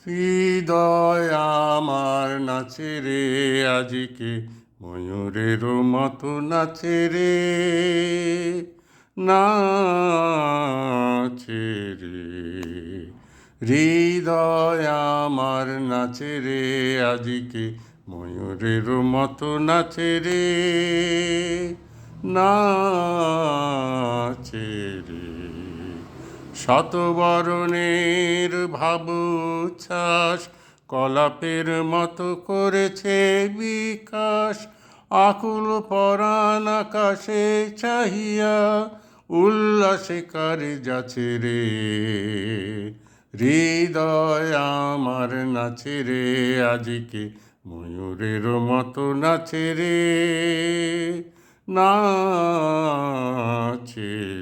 হৃদয় আমার নাচে রে আজিকে, ময়ূরের মতো নাচে রে, নাচে রে। হৃদয় আমার নাচে রে আজিকে, ময়ূরের মতো নাচে রে, নাচে রে। শতবরণের ভাবুচ্ছ্বাস কলাপের মতো করেছে বিকাশ, আকুল পরাণ আকাশে চাহিয়া উল্লাসে কারে যাচ্ছে রে। হৃদয় আমার নাচে রে আজিকে, ময়ূরের মতো নাচে রে, নাচে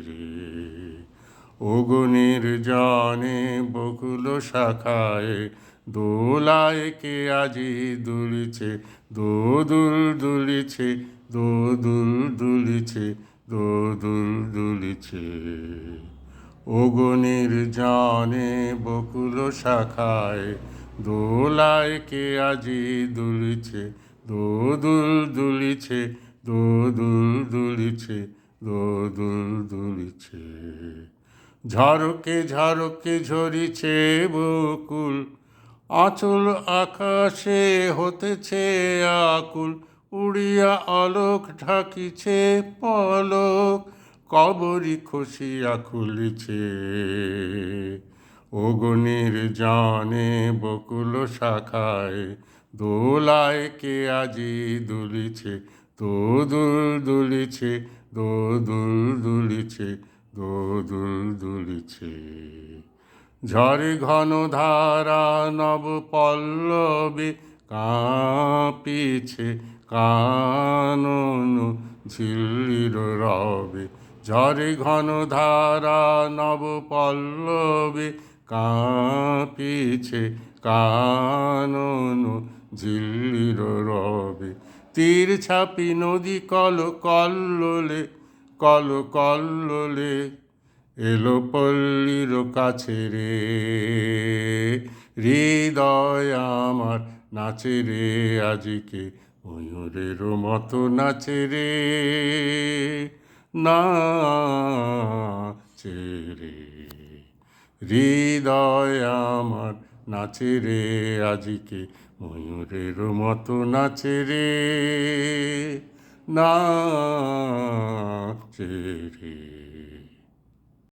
রে। অগুনের জনে বকুল শাখায় দোলায় কে আজি দুলিছে, দোদুল দুলিছে, দোদুল দুলিছে, দোদুল দুলিছে। অগুনের জনে বকুল শাখায় দোলায় কে আজি দুলিছে, দোদুল দুলিছে, দোদুল দুলিছে, দোদুল দুলিছে। ঝরকে ঝরকে ঝরিছে বকুল, আঁচল আকাশে হতেছে আকুল, উড়িয়া আলোক ঢাকিছে পলক, কবরী খসিয়া খুলিছে। অগ্নির জানে বকুল শাখায় দোলায় কে আজি দুলিছে, দোদুল দুলিছে, দোদুল দুলিছে, দোদুল দুলিছে। ঝড়ে ঘন ধারা নব পল্লবে কাঁপিছে কানন ঝিল্লির রবে। ঝড়ে ঘন ধারা নব পল্লবে কাঁপিছে কানন ঝিল্লির রবে। তীর ছাপি নদী কল কল্লোলে, কল কল্লোলে এলো পল্লীর কাছে রে। হৃদয় আমার নাচে রে আজিকে, ময়ূরের মতো নাচে রে, নাচে রে। হৃদয় আমার নাচে রে আজিকে, ময়ূরের মতো নাচে রে, নাচে রে।